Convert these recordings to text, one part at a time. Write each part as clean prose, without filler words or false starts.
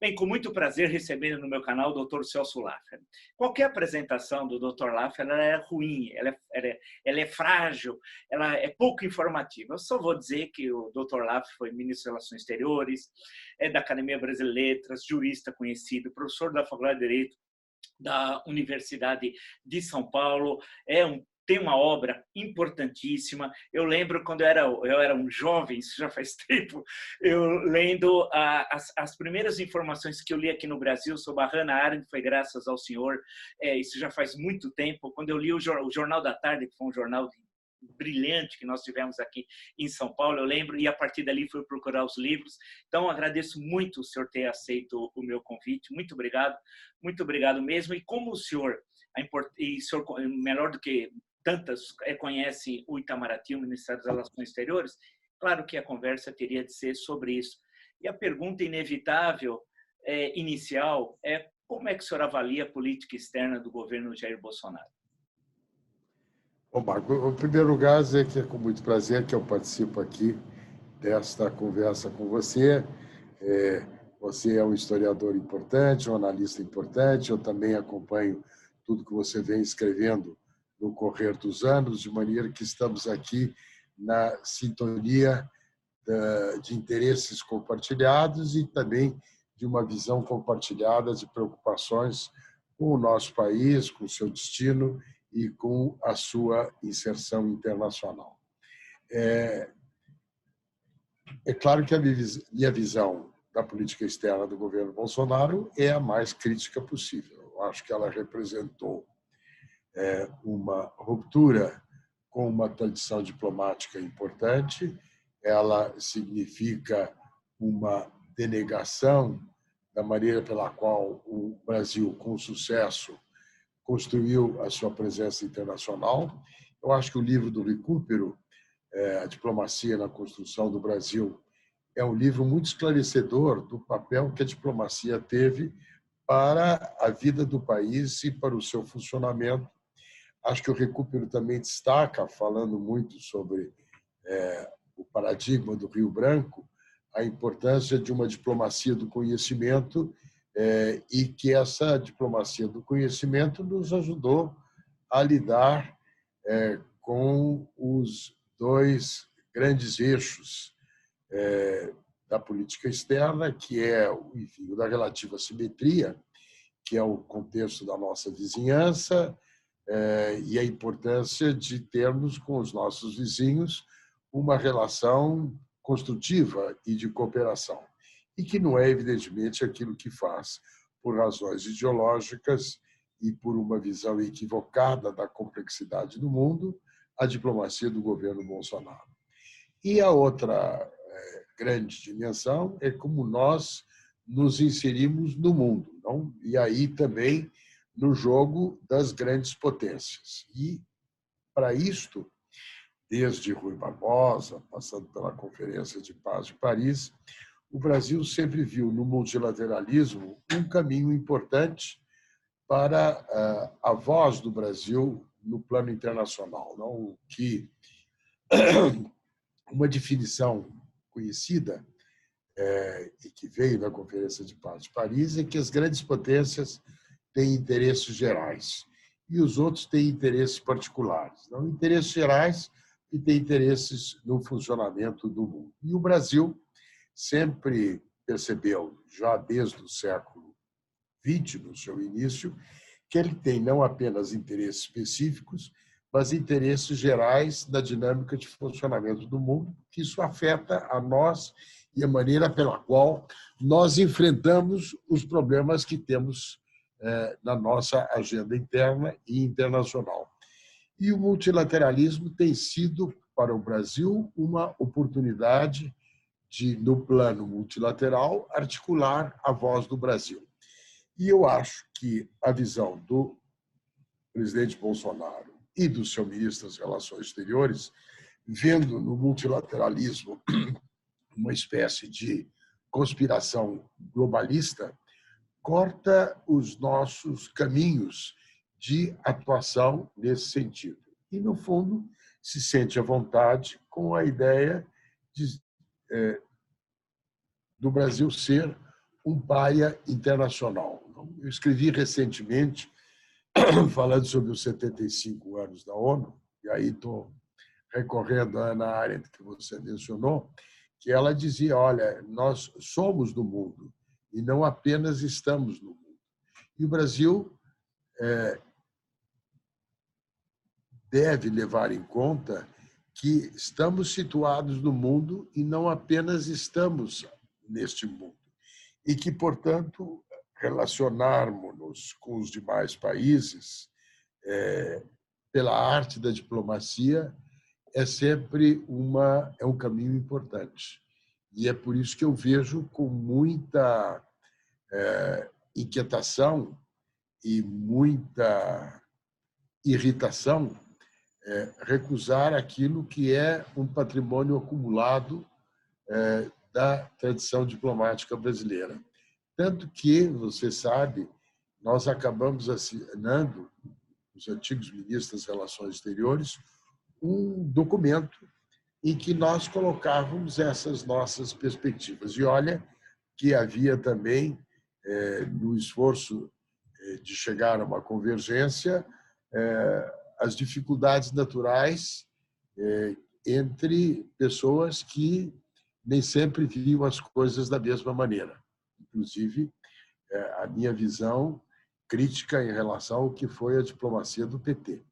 Bem, com muito prazer recebendo no meu canal o Dr. Celso Laffer. Qualquer apresentação do Dr. Laffer ela é ruim, ela é frágil, ela é pouco informativa. Eu só vou dizer que o Dr. Laffer foi ministro das Relações Exteriores, é da Academia Brasileira de Letras, jurista conhecido, professor da Faculdade de Direito da Universidade de São Paulo, tem uma obra importantíssima. Eu lembro quando eu era um jovem, isso já faz tempo, eu lendo as primeiras informações que eu li aqui no Brasil sobre a Hannah Arendt, foi graças ao senhor, isso já faz muito tempo, quando eu li o Jornal da Tarde, que foi um jornal brilhante que nós tivemos aqui em São Paulo, eu lembro, e a partir dali fui procurar os livros. Então, agradeço muito o senhor ter aceito o meu convite, muito obrigado mesmo. E como o senhor, melhor do que tantas, conhece o Itamaraty, o Ministério das Relações Exteriores, claro que a conversa teria de ser sobre isso. E a pergunta inevitável, inicial, é como é que o senhor avalia a política externa do governo Jair Bolsonaro? Bom, Marco, em primeiro lugar, dizer que é com muito prazer que eu participo aqui desta conversa com você. Você é um historiador importante, um analista importante, eu também acompanho tudo que você vem escrevendo no correr dos anos, de maneira que estamos aqui na sintonia de interesses compartilhados e também de uma visão compartilhada de preocupações com o nosso país, com o seu destino e com a sua inserção internacional. É claro que a minha visão da política externa do governo Bolsonaro é a mais crítica possível. Eu acho que ela representou uma ruptura com uma tradição diplomática importante, ela significa uma denegação da maneira pela qual o Brasil, com sucesso, construiu a sua presença internacional. Eu acho que o livro do Recupero, A Diplomacia na Construção do Brasil, é um livro muito esclarecedor do papel que a diplomacia teve para a vida do país e para o seu funcionamento. Acho que o Recupero também destaca, falando muito sobre o paradigma do Rio Branco, a importância de uma diplomacia do conhecimento e que essa diplomacia do conhecimento nos ajudou a lidar com os dois grandes eixos da política externa, que é enfim, o da relativa simetria, que é o contexto da nossa vizinhança, e a importância de termos com os nossos vizinhos uma relação construtiva e de cooperação, e que não é, evidentemente, aquilo que faz, por razões ideológicas e por uma visão equivocada da complexidade do mundo, a diplomacia do governo Bolsonaro. E a outra grande dimensão é como nós nos inserimos no mundo, não? E aí também no jogo das grandes potências. E, para isto, desde Rui Barbosa, passando pela Conferência de Paz de Paris, o Brasil sempre viu no multilateralismo um caminho importante para a voz do Brasil no plano internacional, não? Que uma definição conhecida e que veio da Conferência de Paz de Paris é que as grandes potências têm interesses gerais e os outros têm interesses particulares. Não, interesses gerais e têm interesses no funcionamento do mundo. E o Brasil sempre percebeu, já desde o século XX, no seu início, que ele tem não apenas interesses específicos, mas interesses gerais na dinâmica de funcionamento do mundo, que isso afeta a nós e a maneira pela qual nós enfrentamos os problemas que temos na nossa agenda interna e internacional. E o multilateralismo tem sido, para o Brasil, uma oportunidade de, no plano multilateral, articular a voz do Brasil. E eu acho que a visão do presidente Bolsonaro e do seu ministro das Relações Exteriores, vendo no multilateralismo uma espécie de conspiração globalista, corta os nossos caminhos de atuação nesse sentido. E, no fundo, se sente à vontade com a ideia do Brasil ser um pária internacional. Eu escrevi recentemente, falando sobre os 75 anos da ONU, e aí estou recorrendo à Hannah Arendt, que você mencionou, que ela dizia, olha, nós somos do mundo e não apenas estamos no mundo. E o Brasil deve levar em conta que estamos situados no mundo e não apenas estamos neste mundo. E que, portanto, relacionarmos-nos com os demais países pela arte da diplomacia é sempre um caminho importante. E é por isso que eu vejo com muita inquietação e muita irritação recusar aquilo que é um patrimônio acumulado da tradição diplomática brasileira. Tanto que, você sabe, nós acabamos assinando, os antigos ministros das Relações Exteriores, um documento em que nós colocávamos essas nossas perspectivas. E olha que havia também, no esforço de chegar a uma convergência, as dificuldades naturais entre pessoas que nem sempre viam as coisas da mesma maneira. Inclusive, a minha visão crítica em relação ao que foi a diplomacia do PT.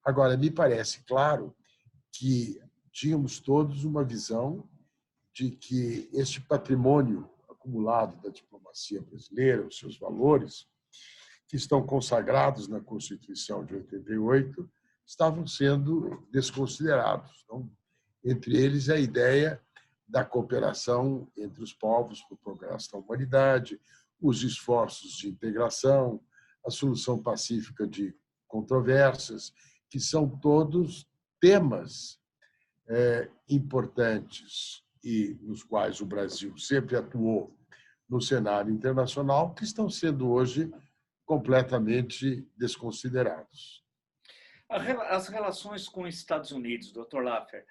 Agora, me parece claro que tínhamos todos uma visão de que este patrimônio acumulado da diplomacia brasileira, os seus valores, que estão consagrados na Constituição de 88, estavam sendo desconsiderados. Então, entre eles, a ideia da cooperação entre os povos para o progresso da humanidade, os esforços de integração, a solução pacífica de controvérsias, que são todos temas importantes e nos quais o Brasil sempre atuou no cenário internacional, que estão sendo hoje completamente desconsiderados. As relações com os Estados Unidos, Dr. Laffer,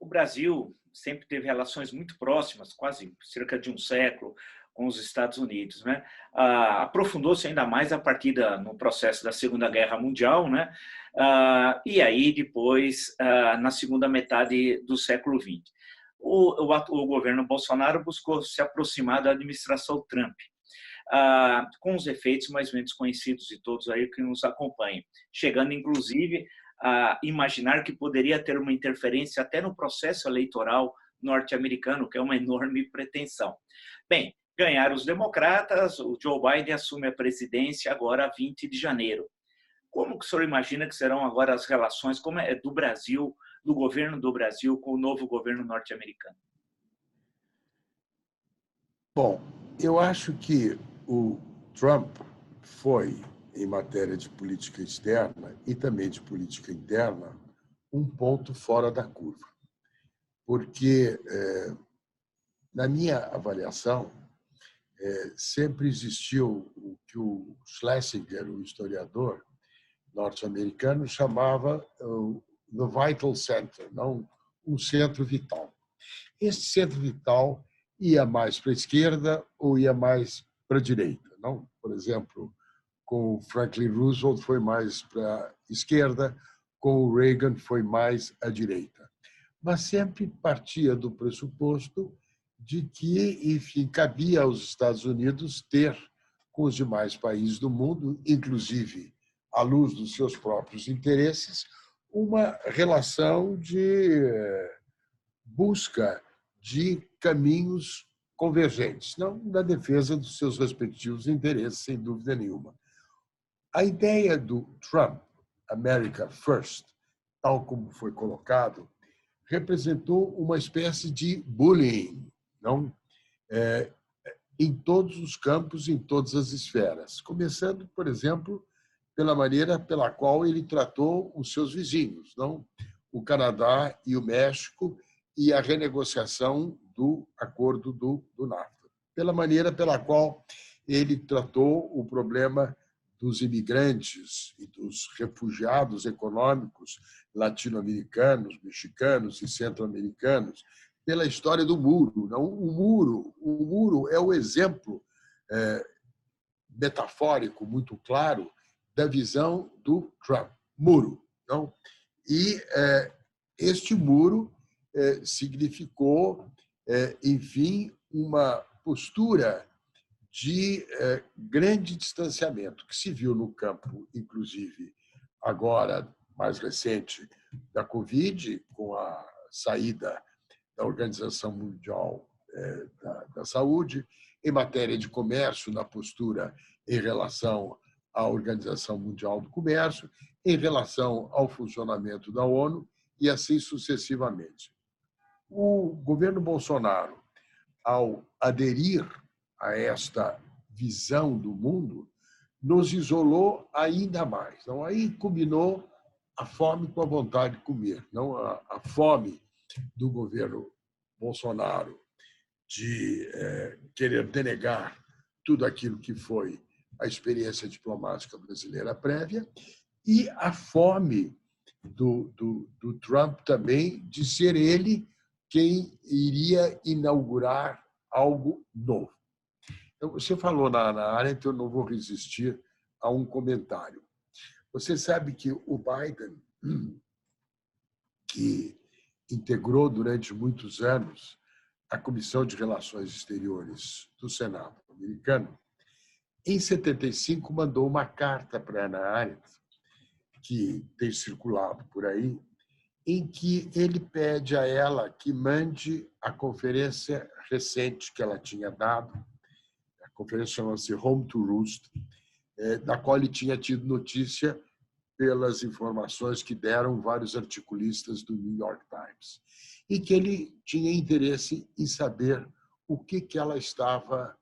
o Brasil sempre teve relações muito próximas, quase cerca de um século, com os Estados Unidos, né? Aprofundou-se ainda mais a partir no processo da Segunda Guerra Mundial, né? E aí depois na segunda metade do século XX. O governo Bolsonaro buscou se aproximar da administração Trump, com os efeitos mais ou menos conhecidos de todos aí que nos acompanham, chegando inclusive a imaginar que poderia ter uma interferência até no processo eleitoral norte-americano, que é uma enorme pretensão. Bem, ganharam os democratas, o Joe Biden assume a presidência agora 20 de janeiro. Como que o senhor imagina que serão agora as relações do Brasil, do governo do Brasil com o novo governo norte-americano? Bom, eu acho que o Trump foi, em matéria de política externa e também de política interna, um ponto fora da curva. Porque, na minha avaliação, sempre existiu o que o Schlesinger, o historiador norte-americano, chamava the vital center, não um centro vital. Esse centro vital ia mais para a esquerda ou ia mais para a direita. Não? Por exemplo, com o Franklin Roosevelt foi mais para a esquerda, com o Reagan foi mais à direita. Mas sempre partia do pressuposto de que, enfim, cabia aos Estados Unidos ter com os demais países do mundo, inclusive à luz dos seus próprios interesses, uma relação de busca de caminhos convergentes, não na defesa dos seus respectivos interesses, sem dúvida nenhuma. A ideia do Trump, America First, tal como foi colocado, representou uma espécie de bullying, não? Em todos os campos, em todas as esferas, começando, por exemplo, pela maneira pela qual ele tratou os seus vizinhos, não? O Canadá e o México, e a renegociação do acordo do NAFTA, pela maneira pela qual ele tratou o problema dos imigrantes e dos refugiados econômicos latino-americanos, mexicanos e centro-americanos, pela história do muro. Não? O muro é o exemplo metafórico muito claro da visão do Trump, muro. Não? E este muro significou, enfim, uma postura de grande distanciamento, que se viu no campo, inclusive, agora, mais recente, da Covid, com a saída da Organização Mundial da Saúde, em matéria de comércio, na postura em relação à Organização Mundial do Comércio, em relação ao funcionamento da ONU e assim sucessivamente. O governo Bolsonaro, ao aderir a esta visão do mundo, nos isolou ainda mais. Então, aí combinou a fome com a vontade de comer. Não, a fome do governo Bolsonaro de querer denegar tudo aquilo que foi a experiência diplomática brasileira prévia e a fome do Trump também de ser ele quem iria inaugurar algo novo. Então, você falou na área, então eu não vou resistir a um comentário. Você sabe que o Biden, que integrou durante muitos anos a Comissão de Relações Exteriores do Senado americano, em 75 mandou uma carta para Hannah Arendt, que tem circulado por aí, em que ele pede a ela que mande a conferência recente que ela tinha dado, a conferência chama-se Home to Roost, da qual ele tinha tido notícia pelas informações que deram vários articulistas do New York Times, e que ele tinha interesse em saber o que ela estava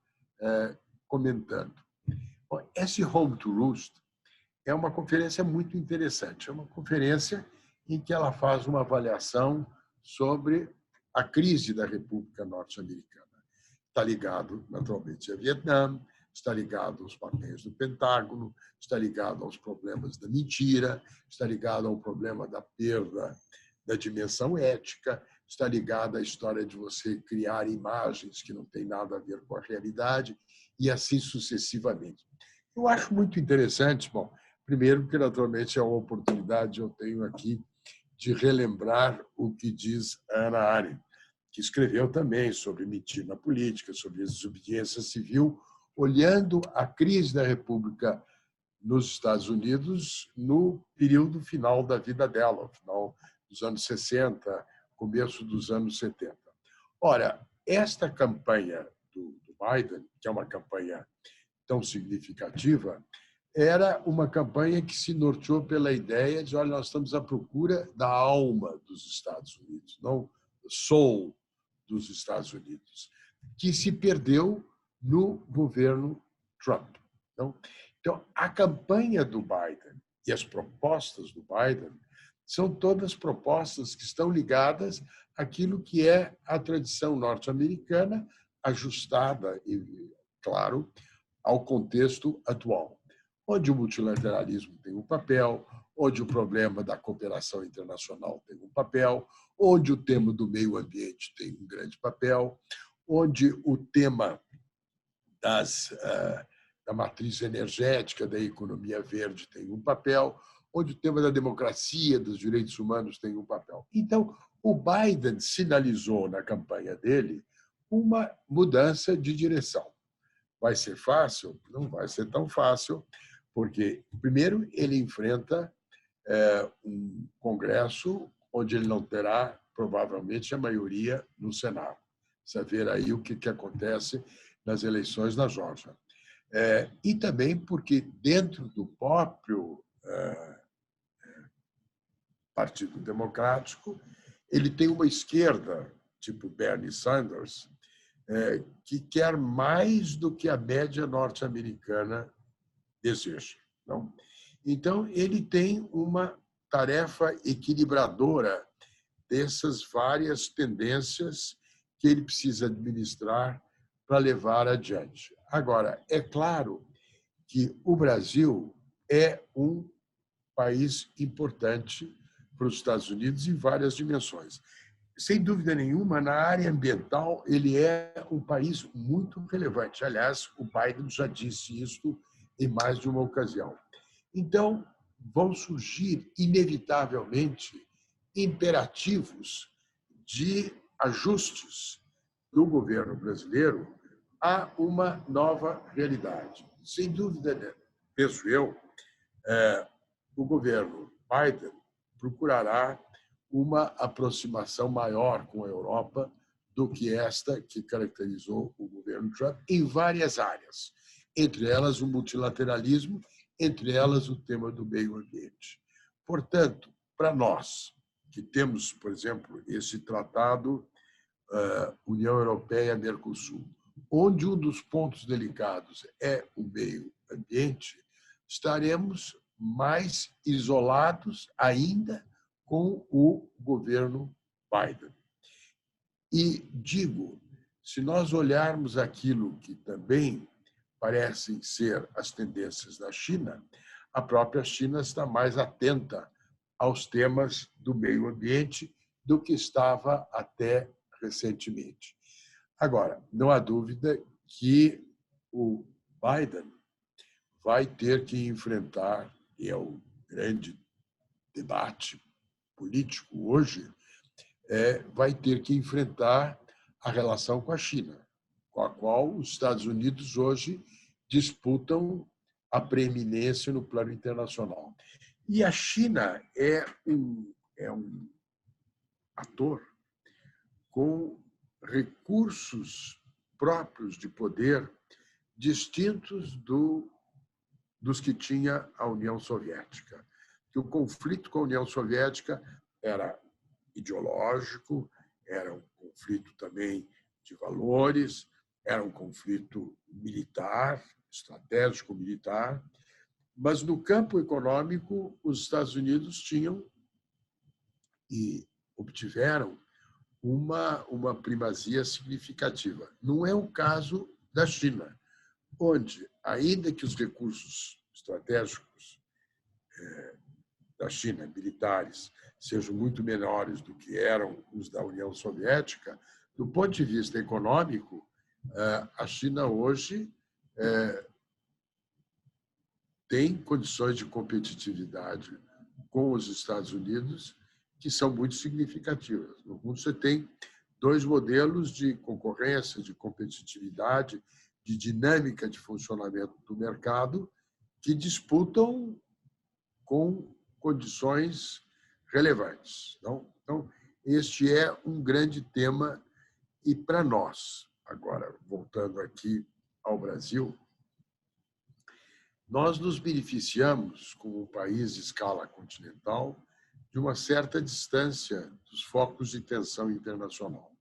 comentando. Bom, esse Home to Roost é uma conferência muito interessante. É uma conferência em que ela faz uma avaliação sobre a crise da República Norte-Americana. Está ligado, naturalmente, a Vietnã, está ligado aos papéis do Pentágono, está ligado aos problemas da mentira, está ligado ao problema da perda da dimensão ética, está ligado à história de você criar imagens que não têm nada a ver com a realidade, e assim sucessivamente. Eu acho muito interessante, bom, primeiro porque, naturalmente, é uma oportunidade que eu tenho aqui de relembrar o que diz Hannah Arendt, que escreveu também sobre mentira na política, sobre a desobediência civil, olhando a crise da República nos Estados Unidos no período final da vida dela, final dos anos 60, começo dos anos 70. Ora, esta campanha do Biden, que é uma campanha tão significativa, era uma campanha que se norteou pela ideia de, olha, nós estamos à procura da alma dos Estados Unidos, não do soul dos Estados Unidos, que se perdeu no governo Trump. Então, a campanha do Biden e as propostas do Biden são todas propostas que estão ligadas àquilo que é a tradição norte-americana, ajustada, e, claro, ao contexto atual, onde o multilateralismo tem um papel, onde o problema da cooperação internacional tem um papel, onde o tema do meio ambiente tem um grande papel, onde o tema da matriz energética, da economia verde tem um papel, onde o tema da democracia, dos direitos humanos tem um papel. Então, o Biden sinalizou na campanha dele uma mudança de direção. Vai ser fácil? Não vai ser tão fácil, porque, primeiro, ele enfrenta um Congresso onde ele não terá, provavelmente, a maioria no Senado. Precisa ver aí o que acontece nas eleições na Geórgia. E também porque, dentro do próprio Partido Democrático, ele tem uma esquerda, tipo Bernie Sanders, que quer mais do que a média norte-americana deseja. Não? Então, ele tem uma tarefa equilibradora dessas várias tendências que ele precisa administrar para levar adiante. Agora, é claro que o Brasil é um país importante para os Estados Unidos em várias dimensões. sem dúvida nenhuma, na área ambiental, ele é um país muito relevante. Aliás, o Biden já disse isso em mais de uma ocasião. Então, vão surgir, inevitavelmente, imperativos de ajustes do governo brasileiro a uma nova realidade. Sem dúvida, penso eu, o governo Biden procurará uma aproximação maior com a Europa do que esta que caracterizou o governo Trump em várias áreas, entre elas o multilateralismo, entre elas o tema do meio ambiente. Portanto, para nós, que temos, por exemplo, esse tratado União Europeia-Mercosul, onde um dos pontos delicados é o meio ambiente, estaremos mais isolados ainda com o governo Biden. E digo, se nós olharmos aquilo que também parecem ser as tendências da China, a própria China está mais atenta aos temas do meio ambiente do que estava até recentemente. Agora, não há dúvida que o Biden vai ter que enfrentar, e é o grande debate político hoje, vai ter que enfrentar a relação com a China, com a qual os Estados Unidos hoje disputam a preeminência no plano internacional. E a China é um ator com recursos próprios de poder distintos dos que tinha a União Soviética. Que o conflito com a União Soviética era ideológico, era um conflito também de valores, era um conflito militar, estratégico militar, mas no campo econômico os Estados Unidos tinham e obtiveram uma primazia significativa. Não é o caso da China, onde, ainda que os recursos estratégicos da China, militares, sejam muito menores do que eram os da União Soviética, do ponto de vista econômico, a China hoje tem condições de competitividade com os Estados Unidos que são muito significativas. No mundo, você tem dois modelos de concorrência, de competitividade, de dinâmica de funcionamento do mercado que disputam com condições relevantes. Então, este é um grande tema e para nós, agora, voltando aqui ao Brasil, nós nos beneficiamos, como um país de escala continental, de uma certa distância dos focos de tensão internacional.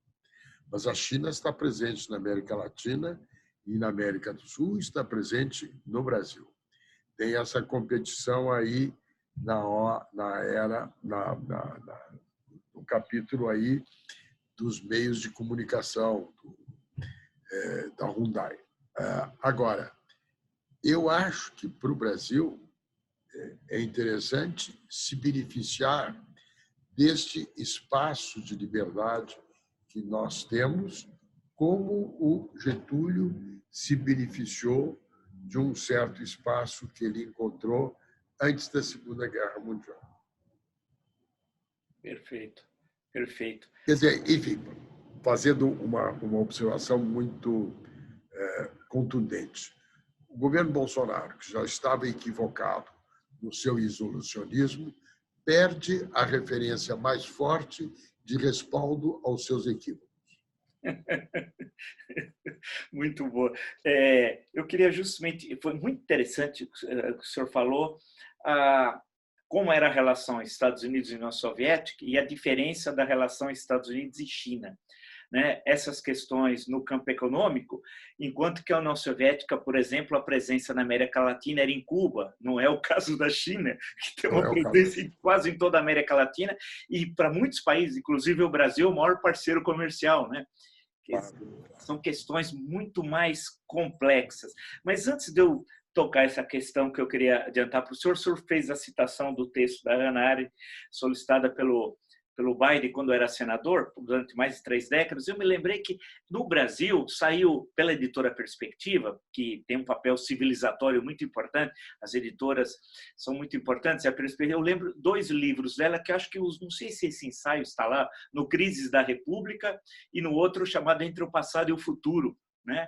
Mas a China está presente na América Latina e na América do Sul, está presente no Brasil. Tem essa competição aí no capítulo aí dos meios de comunicação da Hyundai. Agora, eu acho que para o Brasil é interessante se beneficiar deste espaço de liberdade que nós temos, como o Getúlio se beneficiou de um certo espaço que ele encontrou antes da Segunda Guerra Mundial. Perfeito, perfeito. Quer dizer, enfim, fazendo uma observação muito contundente. O governo Bolsonaro, que já estava equivocado no seu isolacionismo, perde a referência mais forte de respaldo aos seus equívocos. Muito boa. Eu queria justamente, foi muito interessante o que o senhor falou, como era a relação Estados Unidos e União Soviética e a diferença da relação Estados Unidos e China. Né, essas questões no campo econômico, enquanto que a União Soviética, por exemplo, a presença na América Latina era em Cuba, não é o caso da China, que tem uma presença quase em toda a América Latina, e para muitos países, inclusive o Brasil, é o maior parceiro comercial. Né? São questões muito mais complexas. Mas antes de eu tocar essa questão que eu queria adiantar para o senhor fez a citação do texto da Hannah Arendt, solicitada pelo pelo Biden quando era senador, durante mais de 3 décadas, eu me lembrei que no Brasil saiu pela editora Perspectiva, que tem um papel civilizatório muito importante, as editoras são muito importantes, a Perspectiva, eu lembro 2 livros dela que acho que, não sei se esse ensaio está lá, no Crises da República e no outro chamado Entre o Passado e o Futuro, né?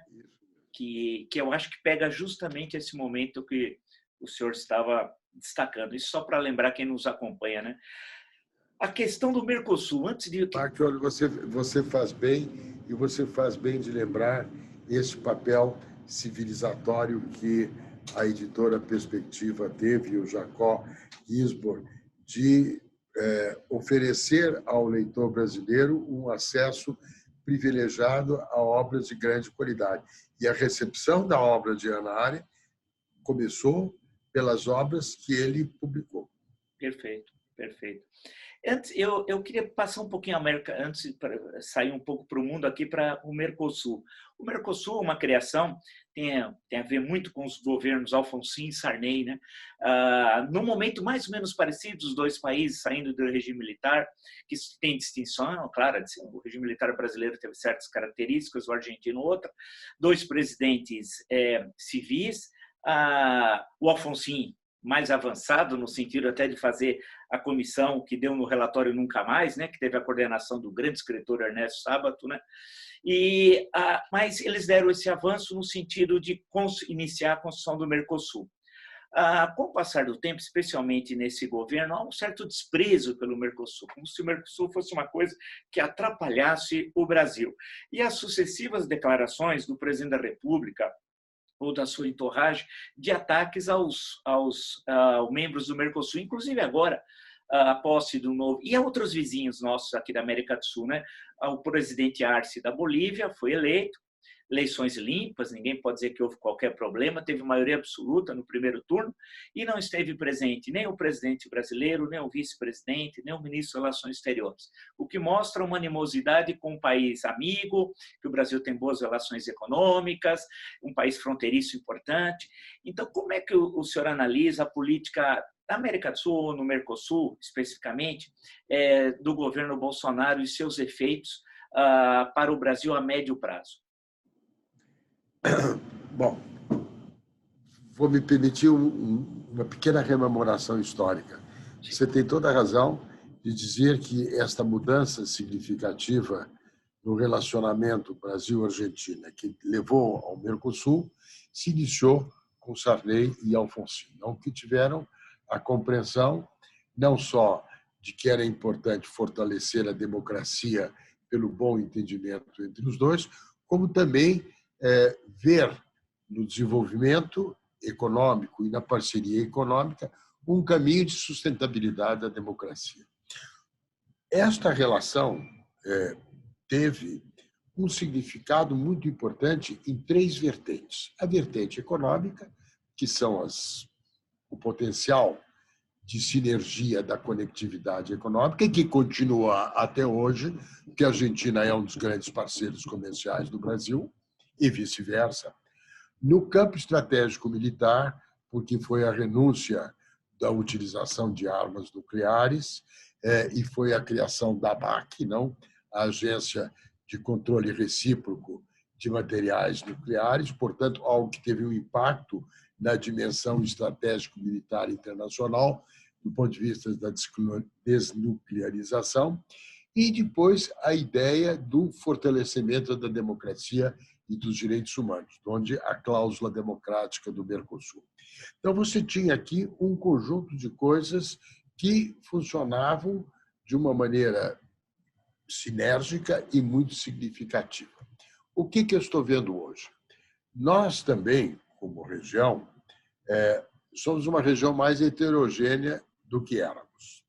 Que eu acho que pega justamente esse momento que o senhor estava destacando. Isso só para lembrar quem nos acompanha, né? A questão do Mercosul, antes de... Marchiori, você faz bem, e você faz bem de lembrar esse papel civilizatório que a editora Perspectiva teve, o Jacó Gisborne, de oferecer ao leitor brasileiro um acesso privilegiado a obras de grande qualidade. E a recepção da obra de Hannah Arendt começou pelas obras que ele publicou. Perfeito, perfeito. Antes, eu queria passar um pouquinho a América, antes para sair um pouco para o mundo aqui, para o Mercosul. O Mercosul é uma criação, tem a ver muito com os governos Alfonsín e Sarney, né? No momento mais ou menos parecido, os 2 países saindo do regime militar, que tem distinção, claro, o regime militar brasileiro teve certas características, o argentino outra, 2 presidentes civis, o Alfonsín mais avançado, no sentido até de fazer a comissão que deu no relatório Nunca Mais, né, que teve a coordenação do grande escritor Ernesto Sábato, né, mas eles deram esse avanço no sentido de iniciar a construção do Mercosul. Com o passar do tempo, especialmente nesse governo, há um certo desprezo pelo Mercosul, como se o Mercosul fosse uma coisa que atrapalhasse o Brasil. E as sucessivas declarações do presidente da República, ou da sua entourage, de ataques aos membros do Mercosul, inclusive agora, a posse do novo... E a outros vizinhos nossos aqui da América do Sul, né? O presidente Arce da Bolívia foi eleito, eleições limpas, ninguém pode dizer que houve qualquer problema, teve maioria absoluta no primeiro turno, e não esteve presente nem o presidente brasileiro, nem o vice-presidente, nem o ministro das Relações Exteriores, o que mostra uma animosidade com um país amigo, que o Brasil tem boas relações econômicas, um país fronteiriço importante. Então, como é que o senhor analisa a política da América do Sul, no Mercosul, especificamente, do governo Bolsonaro e seus efeitos para o Brasil a médio prazo? Bom, vou me permitir uma pequena rememoração histórica. Você tem toda a razão de dizer que esta mudança significativa no relacionamento Brasil-Argentina, que levou ao Mercosul, se iniciou com Sarney e Alfonsín, que tiveram a compreensão não só de que era importante fortalecer a democracia pelo bom entendimento entre os dois, como também ver no desenvolvimento econômico e na parceria econômica um caminho de sustentabilidade da democracia. Esta relação teve um significado muito importante em 3 vertentes. A vertente econômica, que são o potencial de sinergia da conectividade econômica, e que continua até hoje, porque a Argentina é um dos grandes parceiros comerciais do Brasil, e vice-versa. No campo estratégico militar, porque foi a renúncia da utilização de armas nucleares e foi a criação da ABAC, a Agência de Controle Recíproco de Materiais Nucleares, portanto, algo que teve um impacto na dimensão estratégico-militar internacional, do ponto de vista da desnuclearização, e depois a ideia do fortalecimento da democracia e dos direitos humanos, onde a cláusula democrática do Mercosul. Então, você tinha aqui um conjunto de coisas que funcionavam de uma maneira sinérgica e muito significativa. O que eu estou vendo hoje? Nós também, como região, somos uma região mais heterogênea do que éramos,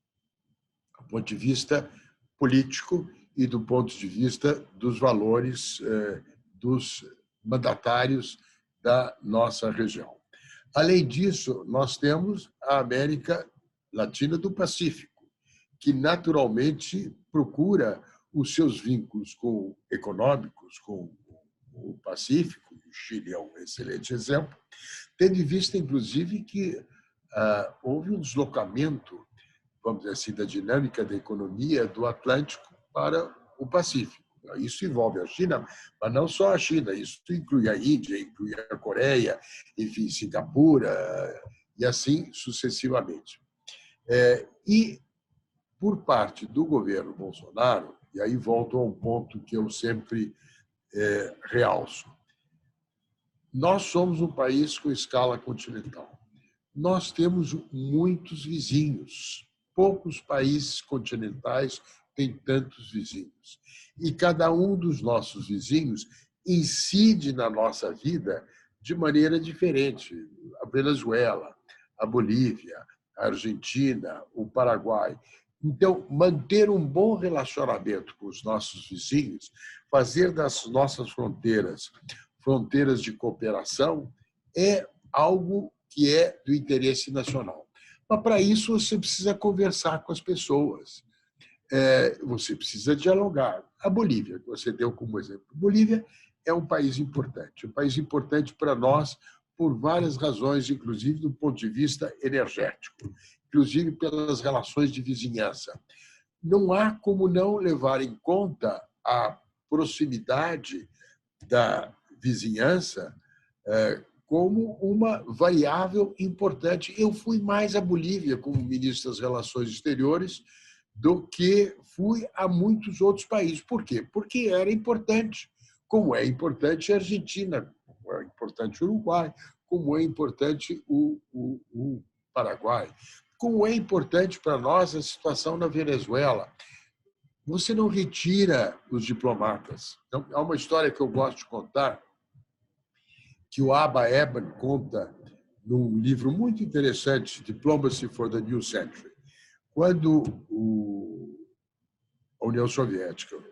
do ponto de vista político e do ponto de vista dos valores dos mandatários da nossa região. Além disso, nós temos a América Latina do Pacífico, que naturalmente procura os seus vínculos econômicos com o Pacífico, o Chile é um excelente exemplo, tendo em vista, inclusive, que houve um deslocamento vamos dizer assim, da dinâmica da economia do Atlântico para o Pacífico. Isso envolve a China, mas não só a China, isso inclui a Índia, inclui a Coreia, enfim, Singapura, e assim sucessivamente. E, por parte do governo Bolsonaro, e aí volto a um ponto que eu sempre realço, nós somos um país com escala continental. Nós temos muitos vizinhos. Poucos países continentais têm tantos vizinhos. E cada um dos nossos vizinhos incide na nossa vida de maneira diferente. A Venezuela, a Bolívia, a Argentina, o Paraguai. Então, manter um bom relacionamento com os nossos vizinhos, fazer das nossas fronteiras fronteiras de cooperação, é algo que é do interesse nacional. Mas, para isso, você precisa conversar com as pessoas, você precisa dialogar. A Bolívia, que você deu como exemplo. A Bolívia é um país importante para nós por várias razões, inclusive do ponto de vista energético, inclusive pelas relações de vizinhança. Não há como não levar em conta a proximidade da vizinhança como uma variável importante. Eu fui mais à Bolívia como ministro das Relações Exteriores do que fui a muitos outros países. Por quê? Porque era importante, como é importante a Argentina, como é importante o Uruguai, como é importante o Paraguai, como é importante para nós a situação na Venezuela. Você não retira os diplomatas. Então, há uma história que eu gosto de contar, que o Abba Eban conta num livro muito interessante, Diplomacy for the New Century. Quando a União Soviética, o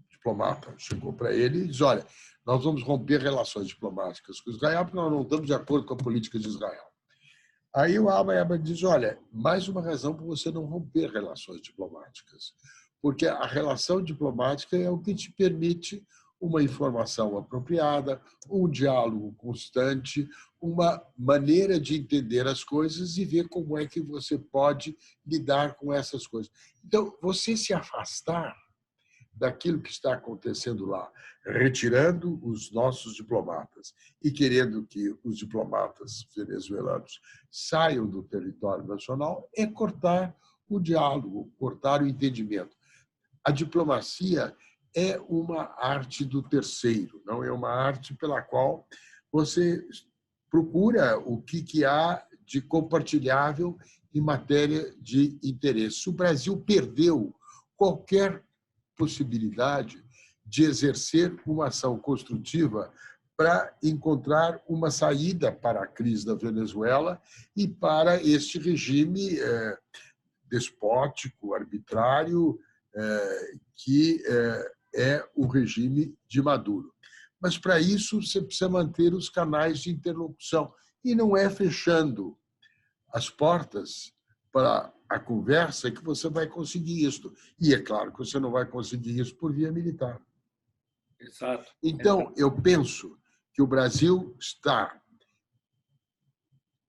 diplomata, chegou para ele e disse: olha, nós vamos romper relações diplomáticas com Israel porque nós não estamos de acordo com a política de Israel. Aí o Abba Eban diz: olha, mais uma razão para você não romper relações diplomáticas, porque a relação diplomática é o que te permite uma informação apropriada, um diálogo constante, uma maneira de entender as coisas e ver como é que você pode lidar com essas coisas. Então, você se afastar daquilo que está acontecendo lá, retirando os nossos diplomatas e querendo que os diplomatas venezuelanos saiam do território nacional, é cortar o diálogo, cortar o entendimento. A diplomacia é uma arte do terceiro, não é uma arte pela qual você procura o que há de compartilhável em matéria de interesse. O Brasil perdeu qualquer possibilidade de exercer uma ação construtiva para encontrar uma saída para a crise da Venezuela e para este regime despótico, arbitrário, que é o regime de Maduro. Mas, para isso, você precisa manter os canais de interlocução. E não é fechando as portas para a conversa que você vai conseguir isso. E é claro que você não vai conseguir isso por via militar. Exato. Então, eu penso que o Brasil está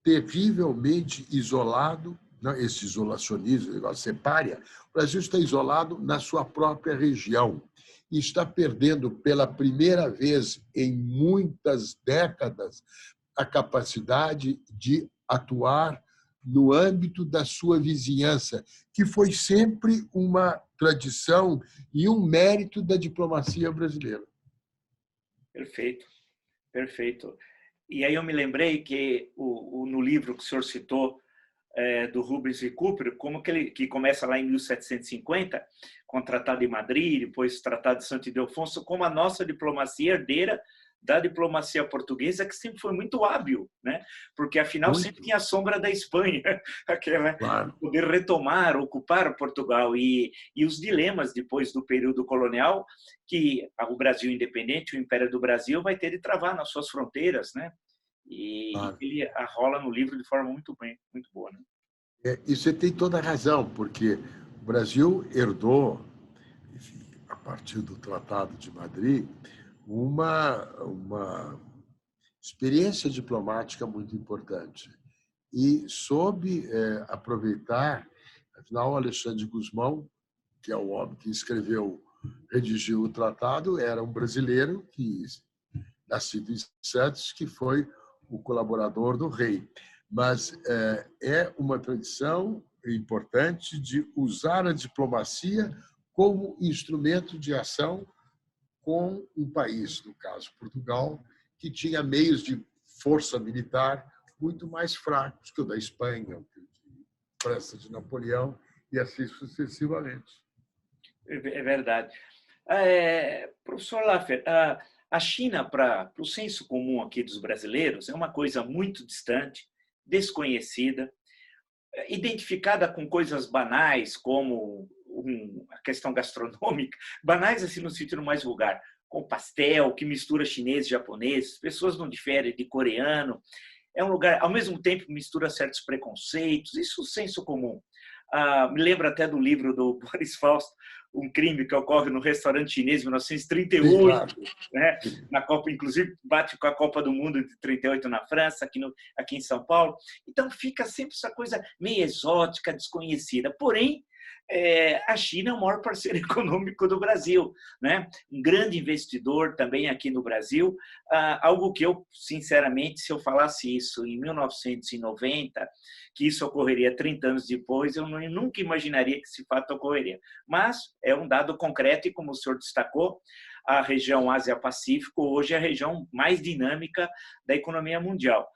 terrivelmente isolado, esse isolacionismo, negócio sepária, o Brasil está isolado na sua própria região e está perdendo pela primeira vez em muitas décadas a capacidade de atuar no âmbito da sua vizinhança, que foi sempre uma tradição e um mérito da diplomacia brasileira. Perfeito, perfeito. E aí eu me lembrei que no livro que o senhor citou, do Rubens e Cooper, como que começa lá em 1750, com o Tratado de Madrid, depois o Tratado de Santo Ildefonso, como a nossa diplomacia herdeira da diplomacia portuguesa, que sempre foi muito hábil, né? Porque afinal sempre tinha a sombra da Espanha, aquela Claro. poder retomar, ocupar Portugal e os dilemas depois do período colonial que o Brasil independente, o Império do Brasil vai ter de travar nas suas fronteiras, né? E Claro. ele arrola no livro de forma muito boa, né? E você tem toda a razão, porque o Brasil herdou, enfim, a partir do Tratado de Madrid, uma experiência diplomática muito importante e soube aproveitar Afinal, Alexandre de Gusmão, que é o homem que redigiu o tratado, era um brasileiro que nascido em Santos, que foi o colaborador do rei. Mas é uma tradição importante de usar a diplomacia como instrumento de ação com um país, no caso Portugal, que tinha meios de força militar muito mais fracos que o da Espanha, que o de França de Napoleão, e assim sucessivamente. É verdade. Professor Laffer, a China, para o senso comum aqui dos brasileiros, é uma coisa muito distante, desconhecida, identificada com coisas banais, como a questão gastronômica, banais assim no sentido mais vulgar, com pastel, que mistura chinês e japonês, pessoas não diferem de coreano, é um lugar, ao mesmo tempo, mistura certos preconceitos, isso é o senso comum. Me lembra até do livro do Boris Fausto, Um Crime que Ocorre no Restaurante Chinês, em 1938, Sim, claro. né? Na Copa, inclusive, bate com a Copa do Mundo de 38 na França, aqui em São Paulo. Então, fica sempre essa coisa meio exótica, desconhecida. Porém, a China é o maior parceiro econômico do Brasil, né? Um grande investidor também aqui no Brasil, algo que eu, sinceramente, se eu falasse isso em 1990, que isso ocorreria 30 anos depois, eu nunca imaginaria que esse fato ocorreria. Mas é um dado concreto e, como o senhor destacou, a região Ásia-Pacífico hoje é a região mais dinâmica da economia mundial.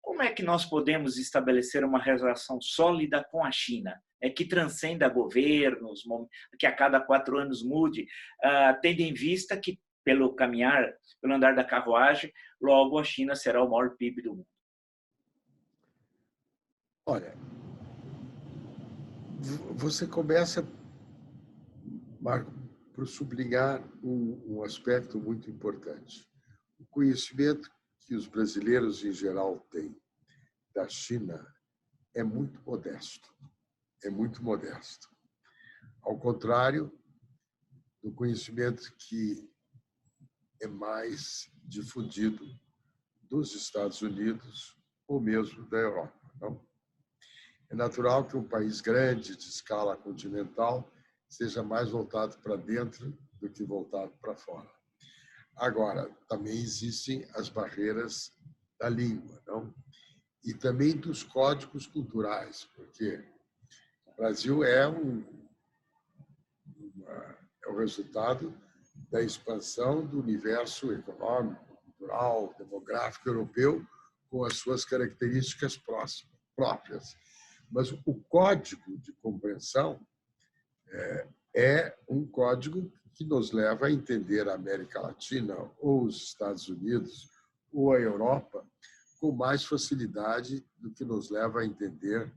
Como é que nós podemos estabelecer uma relação sólida com a China? Que transcenda governos, que a cada 4 anos mude, tendo em vista que, pelo andar da carruagem, logo a China será o maior PIB do mundo. Olha, você começa, Marco, por sublinhar um aspecto muito importante. O conhecimento que os brasileiros, em geral, têm da China é muito modesto. É muito modesto. Ao contrário do conhecimento que é mais difundido dos Estados Unidos ou mesmo da Europa. Não? É natural que um país grande, de escala continental, seja mais voltado para dentro do que voltado para fora. Agora, também existem as barreiras da língua, não? E também dos códigos culturais, porque o Brasil é o resultado da expansão do universo econômico, cultural, demográfico europeu, com as suas características próprias. Mas o código de compreensão é um código que nos leva a entender a América Latina, ou os Estados Unidos, ou a Europa, com mais facilidade do que nos leva a entender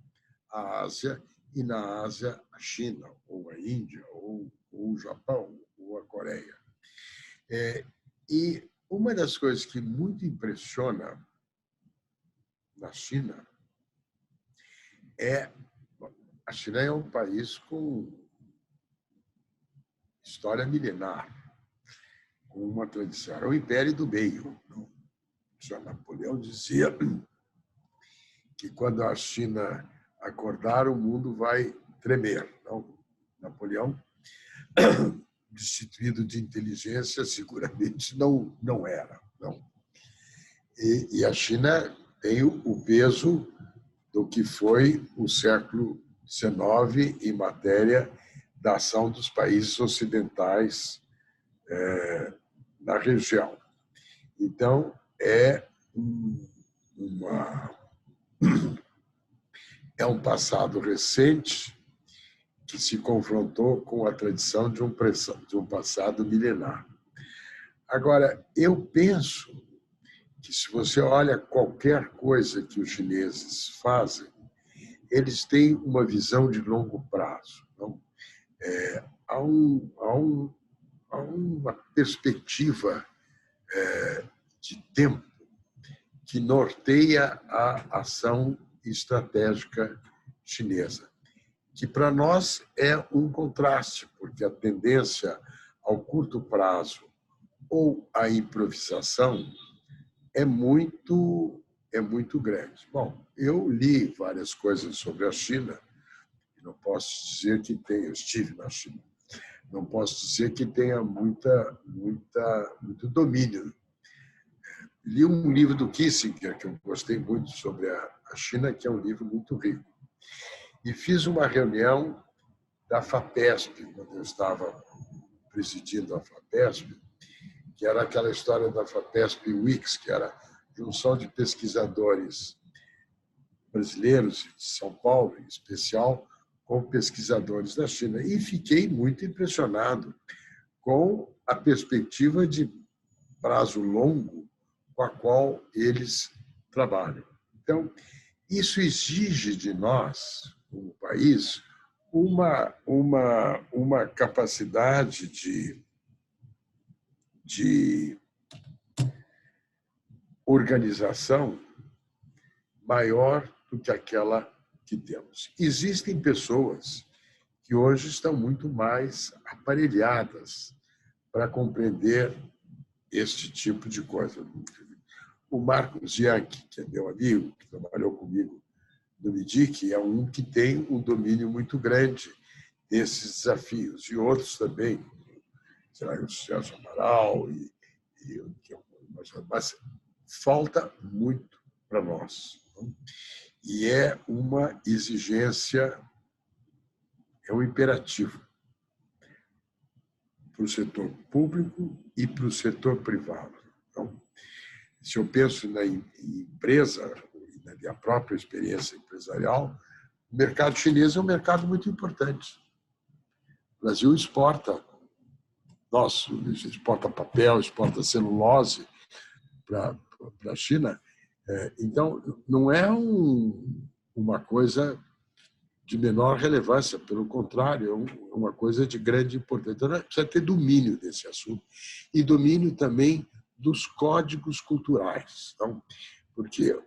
a Ásia, e na Ásia a China, ou a Índia, ou o Japão, ou a Coreia. E uma das coisas que muito impressiona na China a China é um país com história milenar, com uma tradição. Era o império do meio. Já Napoleão dizia que quando a China acordar, o mundo vai tremer. Não? Napoleão, destituído de inteligência, seguramente não era. Não. E a China tem o peso do que foi o século XIX em matéria da ação dos países ocidentais na região. Então, é um passado recente que se confrontou com a tradição de um passado milenar. Agora, eu penso que, se você olha qualquer coisa que os chineses fazem, eles têm uma visão de longo prazo. Não? Há uma perspectiva de tempo que norteia a ação estratégica chinesa, que para nós é um contraste, porque a tendência ao curto prazo ou à improvisação é muito grande. Bom, eu li várias coisas sobre a China, Não posso dizer que tenha, eu estive na China, não posso dizer que tenha muito domínio. Li um livro do Kissinger, que eu gostei muito, sobre a China, que é um livro muito rico. E fiz uma reunião da FAPESP, quando eu estava presidindo a FAPESP, que era aquela história da FAPESP Weeks, que era junção de pesquisadores brasileiros de São Paulo, em especial, com pesquisadores da China. E fiquei muito impressionado com a perspectiva de prazo longo com a qual eles trabalham. Então, isso exige de nós, como país, uma capacidade de organização maior do que aquela que temos. Existem pessoas que hoje estão muito mais aparelhadas para compreender este tipo de coisa. O Marcos Yankee, que é meu amigo, que trabalhou comigo no MIDIC, é um que tem um domínio muito grande desses desafios, e outros também, será o Celso Amaral, mas falta muito para nós. E é uma exigência, é um imperativo para o setor público e para o setor privado. Então, se eu penso na empresa, na minha própria experiência empresarial, o mercado chinês é um mercado muito importante. O Brasil exporta, exporta papel, exporta celulose para a China. Então, não é uma coisa de menor relevância, pelo contrário, é uma coisa de grande importância. Então, precisa ter domínio desse assunto e domínio também dos códigos culturais. Então, porque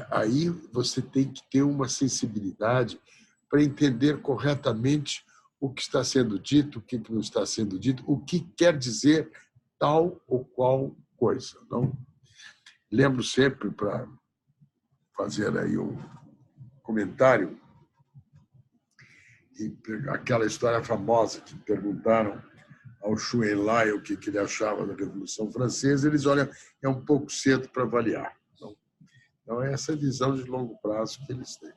aí você tem que ter uma sensibilidade para entender corretamente o que está sendo dito, o que não está sendo dito, o que quer dizer tal ou qual coisa. Não? Lembro sempre, para fazer aí um comentário, aquela história famosa que perguntaram ao Xu Enlai o que ele achava da Revolução Francesa, eles olham, é um pouco cedo para avaliar. Então, é essa visão de longo prazo que eles têm.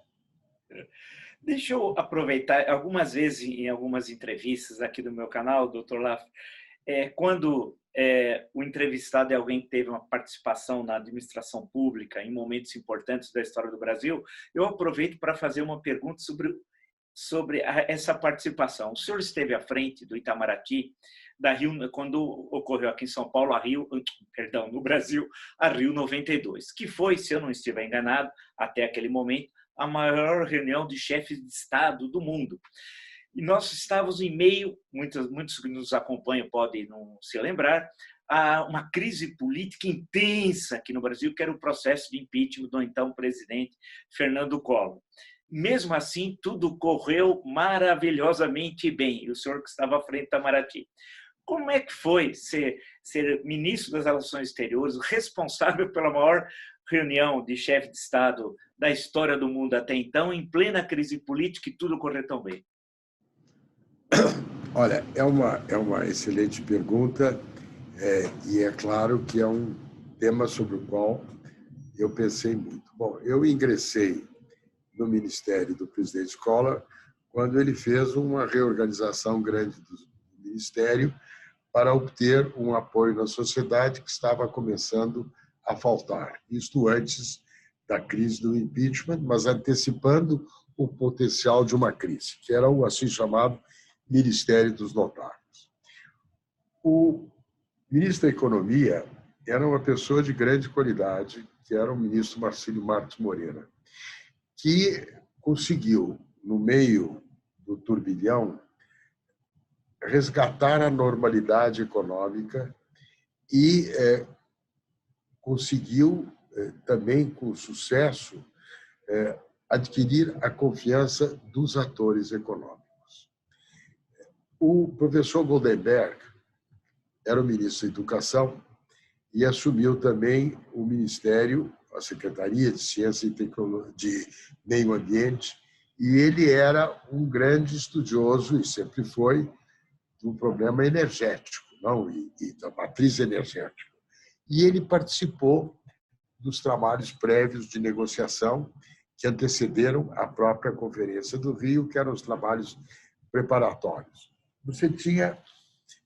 Deixa eu aproveitar, algumas vezes em algumas entrevistas aqui do meu canal, Dr. Laff, quando o entrevistado é alguém que teve uma participação na administração pública em momentos importantes da história do Brasil, eu aproveito para fazer uma pergunta sobre essa participação. O senhor esteve à frente do Itamaraty, da Rio, quando ocorreu aqui em São Paulo, no Brasil, a Rio 92, que foi, se eu não estiver enganado, até aquele momento, a maior reunião de chefes de Estado do mundo. E nós estávamos em meio, muitos que nos acompanham podem não se lembrar, a uma crise política intensa aqui no Brasil, que era o processo de impeachment do então presidente Fernando Collor. Mesmo assim, tudo correu maravilhosamente bem, e o senhor que estava à frente da Itamaraty. Como é que foi ser ministro das Relações Exteriores, responsável pela maior reunião de chefe de Estado da história do mundo até então, em plena crise política, e tudo correu tão bem? Olha, é uma excelente pergunta, e é claro que é um tema sobre o qual eu pensei muito. Bom, eu ingressei no ministério do presidente Collor quando ele fez uma reorganização grande do ministério para obter um apoio na sociedade que estava começando a faltar. Isto antes da crise do impeachment, mas antecipando o potencial de uma crise, que era o assim chamado Ministério dos Notários. O ministro da Economia era uma pessoa de grande qualidade, que era o ministro Marcílio Marques Moreira, que conseguiu, no meio do turbilhão, resgatar a normalidade econômica e conseguiu, também com sucesso, adquirir a confiança dos atores econômicos. O professor Goldenberg era o ministro da Educação e assumiu também o Ministério, a Secretaria de Ciência e Tecnologia, de Meio Ambiente E ele era um grande estudioso, e sempre foi, do problema energético, não? E da matriz energética. E ele participou dos trabalhos prévios de negociação que antecederam a própria Conferência do Rio, que eram os trabalhos preparatórios. Você tinha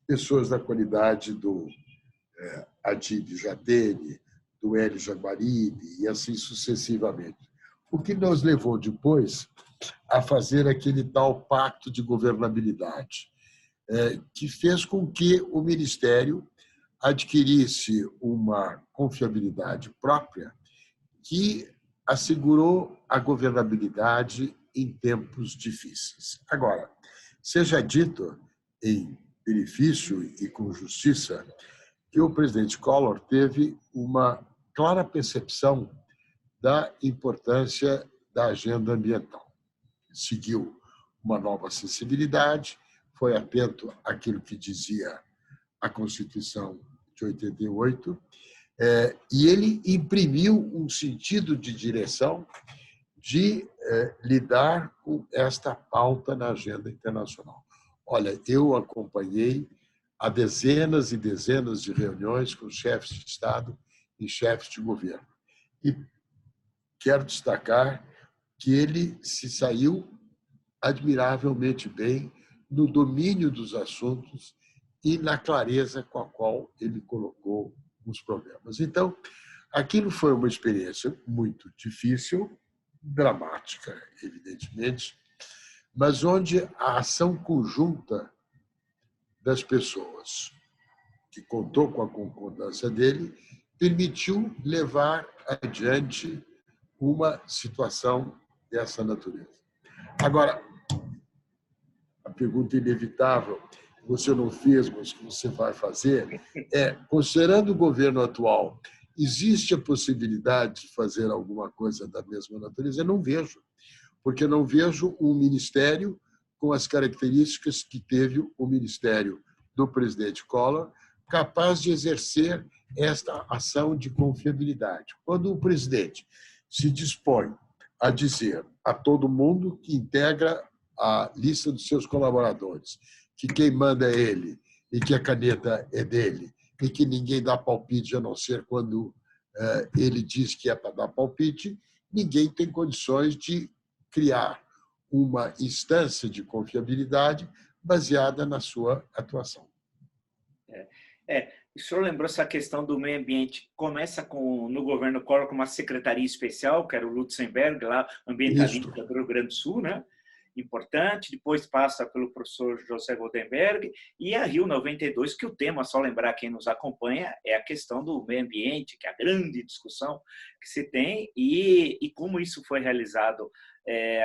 pessoas da qualidade do Adib Jatene, do Hélio Jaguaribe, e assim sucessivamente. O que nos levou depois a fazer aquele tal pacto de governabilidade, que fez com que o Ministério adquirisse uma confiabilidade própria que assegurou a governabilidade em tempos difíceis. Agora, seja dito em benefício e com justiça que o presidente Collor teve uma clara percepção da importância da agenda ambiental. Seguiu uma nova sensibilidade, foi atento àquilo que dizia a Constituição de 88, e ele imprimiu um sentido de direção de lidar com esta pauta na agenda internacional. Olha, eu acompanhei há dezenas e dezenas de reuniões com chefes de Estado e chefes de governo. E quero destacar que ele se saiu admiravelmente bem no domínio dos assuntos e na clareza com a qual ele colocou os problemas. Então, aquilo foi uma experiência muito difícil, dramática, evidentemente, mas onde a ação conjunta das pessoas, que contou com a concordância dele, permitiu levar adiante uma situação dessa natureza. Agora, a pergunta inevitável, que você não fez, mas que você vai fazer, considerando o governo atual, existe a possibilidade de fazer alguma coisa da mesma natureza? Eu não vejo, porque não vejo um ministério com as características que teve o ministério do presidente Collor, capaz de exercer esta ação de confiabilidade. Quando o presidente se dispõe a dizer a todo mundo que integra a lista dos seus colaboradores que quem manda é ele e que a caneta é dele e que ninguém dá palpite a não ser quando ele diz que é para dar palpite, ninguém tem condições de criar uma instância de confiabilidade baseada na sua atuação. O senhor lembrou essa questão do meio ambiente. Começa no governo Collor com uma secretaria especial, que era o Lutzenberg, lá, ambientalista do Rio Grande do Sul, né? Importante. Depois passa pelo professor José Goldenberg e a Rio 92, que o tema, só lembrar quem nos acompanha, é a questão do meio ambiente, que é a grande discussão que se tem e como isso foi realizado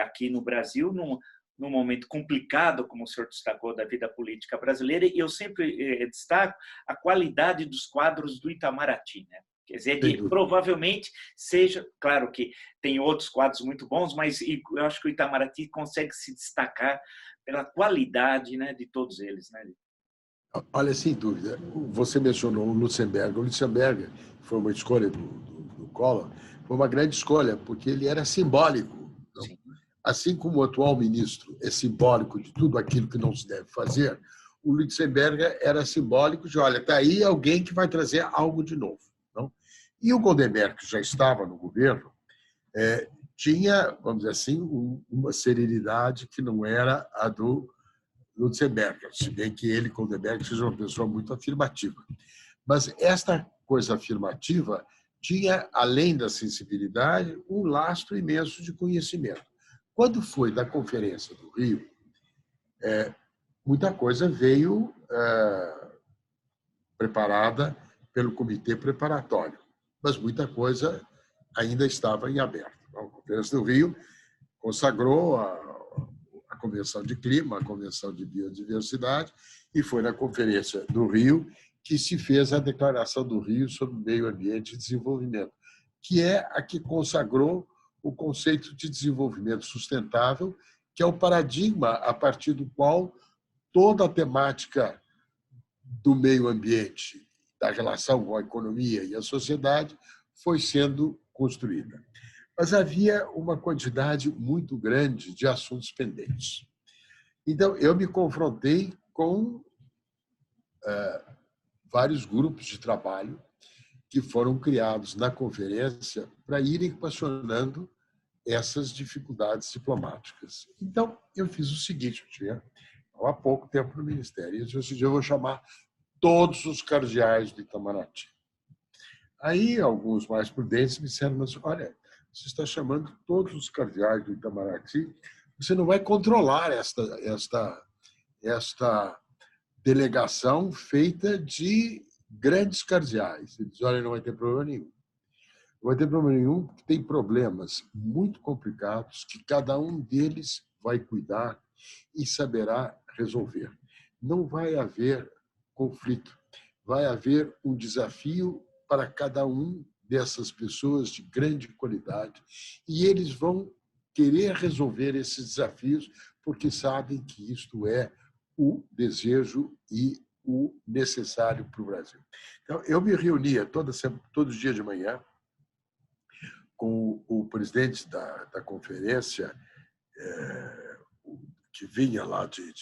aqui no Brasil, num momento complicado, como o senhor destacou, da vida política brasileira, e eu sempre destaco a qualidade dos quadros do Itamaraty, né? Quer dizer, que provavelmente seja, claro que tem outros quadros muito bons, mas eu acho que o Itamaraty consegue se destacar pela qualidade, né, de todos eles, né? Olha, sem dúvida, você mencionou o Lutzenberg. O Lutzenberg foi uma escolha do Collor, foi uma grande escolha, porque ele era simbólico. Então, assim como o atual ministro é simbólico de tudo aquilo que não se deve fazer, o Lutzenberg era simbólico de, olha, está aí alguém que vai trazer algo de novo. Não? E o Goldenberg, que já estava no governo, tinha, vamos dizer assim, uma serenidade que não era a do Lutzenberg, se bem que ele, Goldenberg, seja uma pessoa muito afirmativa. Mas esta coisa afirmativa tinha, além da sensibilidade, um lastro imenso de conhecimento. Quando foi da Conferência do Rio, muita coisa veio preparada pelo comitê preparatório, mas muita coisa ainda estava em aberto. A Conferência do Rio consagrou a Convenção de Clima, a Convenção de Biodiversidade, e foi na Conferência do Rio que se fez a Declaração do Rio sobre Meio Ambiente e Desenvolvimento, que é a que consagrou o conceito de desenvolvimento sustentável, que é o paradigma a partir do qual toda a temática do meio ambiente, da relação com a economia e a sociedade, foi sendo construída. Mas havia uma quantidade muito grande de assuntos pendentes. Então, eu me confrontei com vários grupos de trabalho que foram criados na conferência para irem equacionando essas dificuldades diplomáticas. Então, eu fiz o seguinte, eu tinha há pouco tempo no Ministério, e eu disse, eu vou chamar todos os cardeais do Itamaraty. Aí, alguns mais prudentes me disseram, mas, olha, você está chamando todos os cardeais do Itamaraty, você não vai controlar esta delegação feita de grandes cardeais. Ele diz, olha, não vai ter problema nenhum. Não vai ter problema nenhum, porque tem problemas muito complicados que cada um deles vai cuidar e saberá resolver. Não vai haver conflito, vai haver um desafio para cada um dessas pessoas de grande qualidade e eles vão querer resolver esses desafios porque sabem que isto é o desejo e o necessário para o Brasil. Então, eu me reunia todos os dias de manhã com o presidente da conferência, que vinha lá de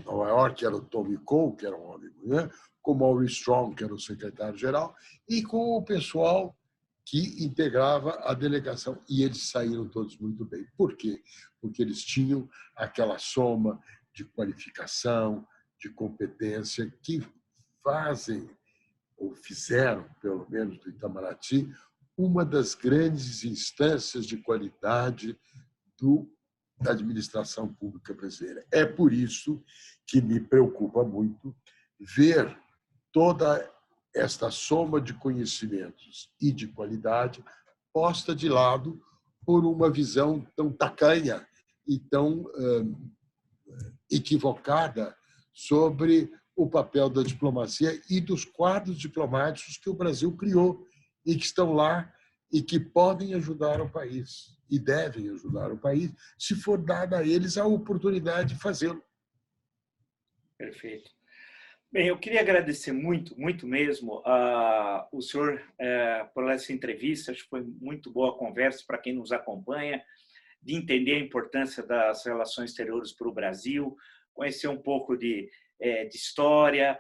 Nova York, que era o Tommy Cole, que era um homem, né? Com o Maurice Strong, que era o secretário-geral, e com o pessoal que integrava a delegação. E eles saíram todos muito bem. Por quê? Porque eles tinham aquela soma de qualificação, de competência que fazem, ou fizeram, pelo menos, do Itamaraty, uma das grandes instâncias de qualidade da administração pública brasileira. É por isso que me preocupa muito ver toda esta soma de conhecimentos e de qualidade posta de lado por uma visão tão tacanha e tão equivocada sobre o papel da diplomacia e dos quadros diplomáticos que o Brasil criou e que estão lá e que podem ajudar o país e devem ajudar o país se for dada a eles a oportunidade de fazê-lo. Perfeito. Bem, eu queria agradecer muito, muito mesmo o senhor por essa entrevista. Acho que foi muito boa a conversa para quem nos acompanha, de entender a importância das relações exteriores para o Brasil, conhecer um pouco de história.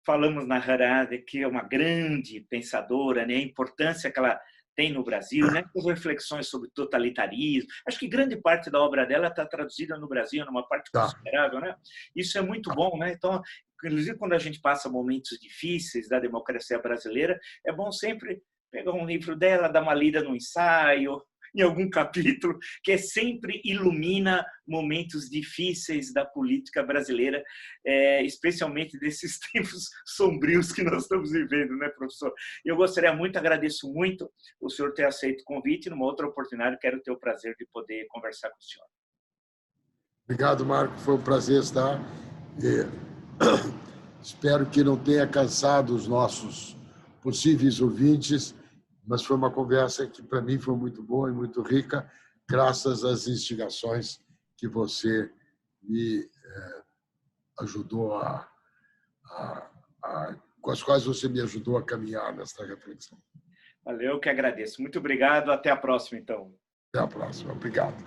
Falamos na Harari, que é uma grande pensadora, né? A importância que ela tem no Brasil, né? As reflexões sobre totalitarismo. Acho que grande parte da obra dela está traduzida no Brasil, numa parte considerável, né? Isso é muito bom, né? Então, inclusive quando a gente passa momentos difíceis da democracia brasileira, é bom sempre pegar um livro dela, dar uma lida no ensaio, em algum capítulo, que sempre ilumina momentos difíceis da política brasileira, especialmente desses tempos sombrios que nós estamos vivendo, né, professor? Eu gostaria muito, agradeço muito o senhor ter aceito o convite. Numa outra oportunidade, quero ter o prazer de poder conversar com o senhor. Obrigado, Marco. Foi um prazer estar. Espero que não tenha cansado os nossos possíveis ouvintes, mas foi uma conversa que, para mim, foi muito boa e muito rica, graças às instigações que você me ajudou com as quais você me ajudou a caminhar nesta reflexão. Valeu, eu que agradeço. Muito obrigado. Até a próxima, então. Até a próxima. Obrigado.